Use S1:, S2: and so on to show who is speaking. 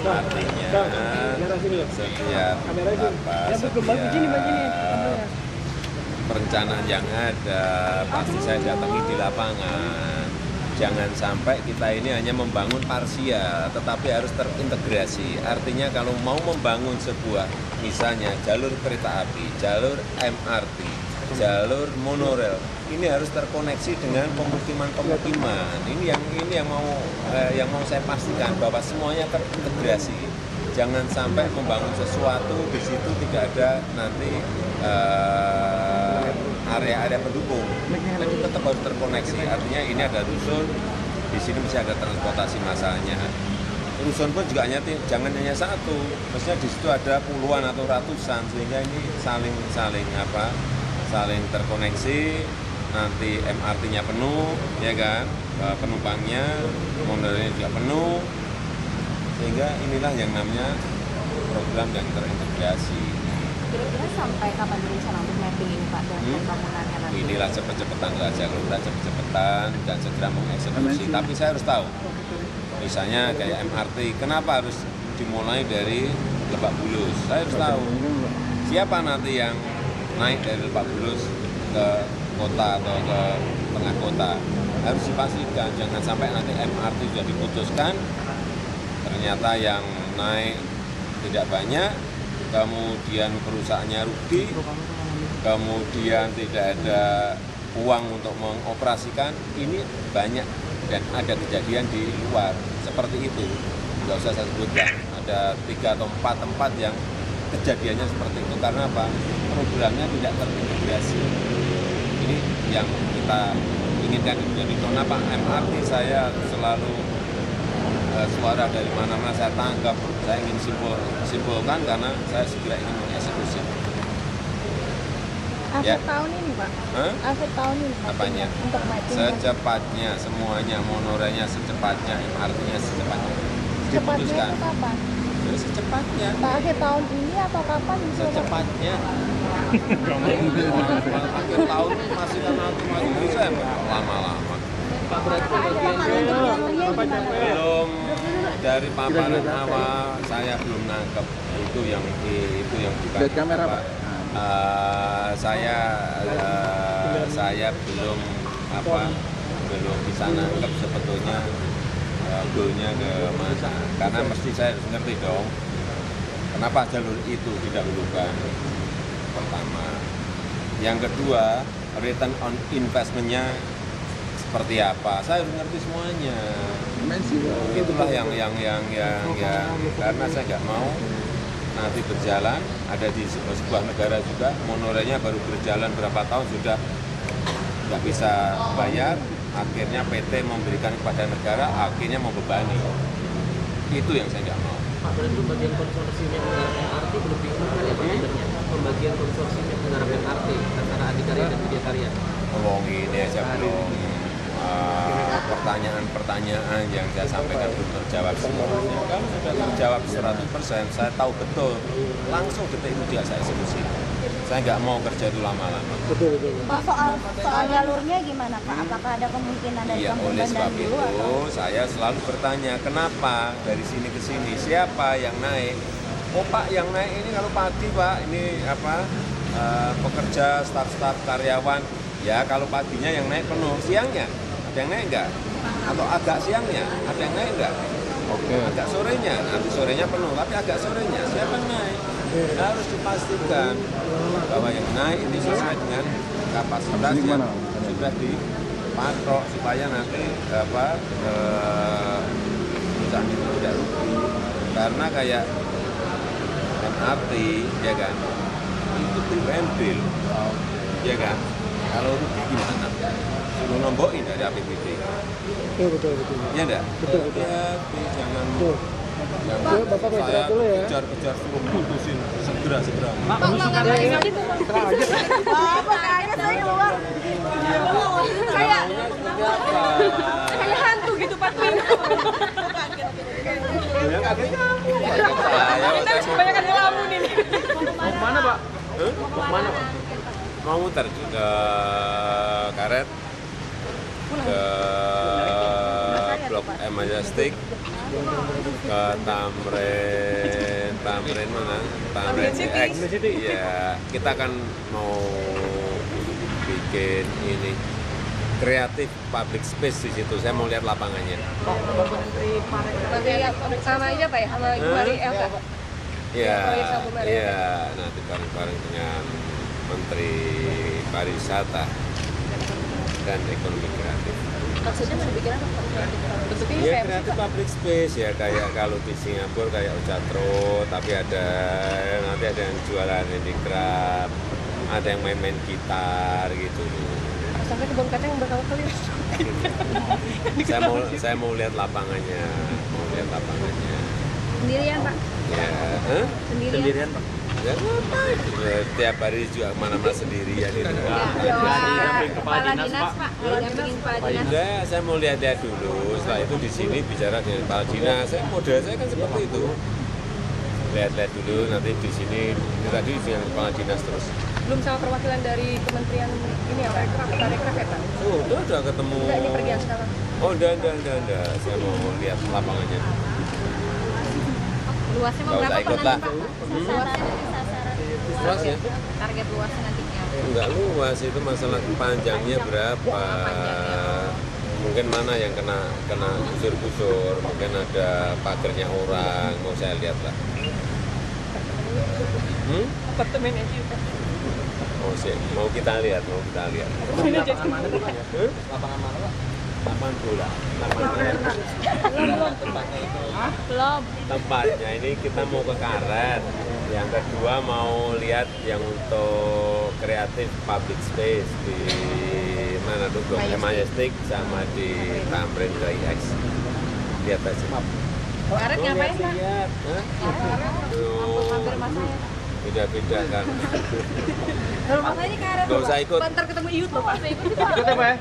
S1: artinya setiap perencanaan yang ada pasti saya datangi di lapangan. Jangan sampai kita ini hanya membangun parsial, tetapi harus terintegrasi. Artinya kalau mau membangun sebuah, misalnya jalur kereta api, jalur MRT, jalur monorail, ini harus terkoneksi dengan pemukiman-pemukiman. Ini yang mau saya pastikan bahwa semuanya terintegrasi. Jangan sampai membangun sesuatu di situ tidak ada nanti area-area pendukung. Tapi tetap harus terkoneksi. Artinya ini ada rusun, di sini mesti ada transportasi masalahnya. Rusun pun juga jangan hanya satu, maksudnya di situ ada puluhan atau ratusan, sehingga ini saling terkoneksi. Nanti MRT-nya penuh, ya kan, penumpangnya, monorailnya juga penuh, sehingga inilah yang namanya program yang terintegrasi.
S2: Kira-kira sampai kapan berencana untuk mapping ini Pak dan pembangunannya nanti?
S1: Inilah cepet-cepetan saja, kalau kita cepet-cepetan dan segera mengeksekusi. Tapi saya harus tahu, misalnya kayak MRT, kenapa harus dimulai dari Lebak Bulus? Saya harus tahu siapa nanti yang naik dari Lebak Bulus ke kota atau ke tengah kota. Harus dipastikan, jangan sampai nanti MRT sudah diputuskan, ternyata yang naik tidak banyak, kemudian perusahaannya rugi, kemudian tidak ada uang untuk mengoperasikan. Ini banyak dan ada kejadian di luar seperti itu. Nggak usah saya sebutkan, ada 3 atau 4 tempat yang kejadiannya seperti itu. Karena apa? Programnya tidak terintegrasi. Ini yang kita inginkan. Jadi kenapa MRT saya selalu suara dari mana-mana saya tangkap, saya ingin simpulkan karena saya segera ingin mengeksekusi.
S2: Akhir tahun ini Pak? Akhir tahun ini Pak?
S1: Apanya?
S2: Untuk mapping.
S1: Secepatnya, semuanya, monorailnya secepatnya, MRT-nya secepatnya.
S2: Secepatnya itu kapan?
S1: Jadi secepatnya.
S2: Pak, akhir tahun ini atau kapan?
S1: Secepatnya. Akhir tahun masih kan nanti Desember, lama-lama.
S3: Pak, berarti
S1: belum dari paparan awal saya belum nangkep itu yang bukan.
S3: Lihat kamera Pak.
S1: Saya belum bisa nangkep sebetulnya goalnya ke mana. Karena mesti saya harus ngerti dong kenapa jalur itu didahulukan. Pertama, yang kedua return on investment-nya seperti apa, saya harus ngerti semuanya. Itulah yang karena saya nggak mau nanti berjalan ada di sebuah negara juga monorailnya baru berjalan berapa tahun sudah nggak bisa bayar, akhirnya PT memberikan kepada negara, akhirnya membebani. Itu yang saya nggak mau.
S3: Pak, berarti bagian konsorsiumnya menggarap MRT belum diumumkan ya Pak tendernya? Pembagian konsorsiumnya menggarap MRT antara Adikarya dan Widyakarya.
S1: Ini aja belum. Pertanyaan-pertanyaan yang saya sampaikan belum terjawab semuanya. Kalau sudah terjawab 100%, saya tahu betul. Langsung detik itu juga saya eksekusi. Saya nggak mau kerja itu lama-lama.
S2: Pak, soal jalurnya gimana Pak? Apakah ada kemungkinan dari kampung
S1: oleh sebab
S2: Bandan dulu
S1: itu
S2: atau?
S1: saya selalu bertanya, kenapa dari sini ke sini? Siapa yang naik? Oh Pak, yang naik ini kalau pagi Pak, ini pekerja, staf-staf, karyawan. Ya kalau paginya yang naik penuh, siangnya ada yang naik enggak? Atau agak siangnya ada yang naik enggak?
S3: Oke.
S1: Agak sorenya, nanti sorenya penuh, tapi agak sorenya siapa yang naik? Harus dipastikan bahwa yang naik ini sesuai dengan kapasitas yang sudah dipatok supaya nanti perusahaan itu tidak rugi. Karena kayak MRT, ya kan, itu BUMD, ya kan. Kalau rugi gimana? Suruh nombokin dari APBD.
S4: Betul.
S1: Iya enggak?
S4: Betul.
S1: Jangan
S4: Bapak bergerak dulu ya.
S1: kejar suruh putusin segera.
S2: Pak, mengenai ini Bapak kayaknya saya uang. Kayak hantu gitu Pak.
S1: Ya kaget.
S2: Kita harus kebanyakan ngelamun ini.
S3: Mau kemana Pak? Mau kemana Pak?
S1: Mau muter ke karet ke Blok Majestic, ke Tamrin mana? Tamrin X. Iya, kita kan mau bikin ini kreatif public space di situ. Saya mau lihat lapangannya.
S5: Nanti sama aja Pak ya, sama Ibu Mari Elsa.
S1: Iya, iya, nanti bareng-bareng dengan Menteri Pariwisata dan Ekonomi Kreatif.
S5: Maksudnya mau dibikin apa Pak? Bentuknya
S1: Ya
S5: kayak
S1: kreatif public space ya, kayak kalau di Singapura kayak Ojatro, tapi nanti ada yang jualan handicraft, ada yang main-main gitar gitu.
S5: sampai kebun kacang berkali-kali.
S1: Saya mau lihat lapangannya,
S2: Sendirian Pak?
S1: Ya,
S2: Sendirian?
S3: Pak.
S1: Ya ngapain? Ya, tiap hari juga mana-mana sendirian itu.
S2: Kepala dinas Pak, dampingin kepala dinas.
S1: Enggak, saya mau lihat-lihat dulu. Setelah itu di sini bicara dengan kepala dinas. Model saya kan seperti itu. Lihat-lihat dulu, nanti di sini tadi dengan kepala dinas terus.
S5: Belum sama perwakilan dari kementerian ini ya Pak, Parekraf ya Pak?
S1: Oh, udah ketemu.
S5: Enggak, ini pergian sekarang.
S1: Oh, udah. Saya mau lihat lapangannya.
S2: Luasnya mau
S1: Nggak
S2: berapa
S1: usah
S2: Pak
S1: ikut
S2: nanti
S1: lah.
S2: Pak? Sasaran
S1: Luas ya?
S2: target luasnya nantinya.
S1: Enggak luas, itu masalah panjangnya berapa. Mungkin mana yang kena kusur-kusur, mungkin ada pagernya orang, mau saya lihat lah.
S5: Apartemen aja Pak.
S1: Mau kita lihat.
S3: Lapangan mana Pak? Lapangan mana Pak?
S1: Lapangan bola.
S3: Tempatnya itu.
S2: Belum.
S1: Tempatnya ini kita mau ke karet. Yang kedua mau lihat yang untuk kreatif public space di mana tuh Majestic sama di Tamrin X. Lihat aja.
S5: Karet ngapain Pak?
S1: Lihat.
S2: Hampir masanya.
S1: Beda-beda kan.
S5: Kalau masanya karet
S1: Nggak usah ikut.
S5: Ntar ketemu Iut loh Pak.
S3: Ikut ya Pak ya?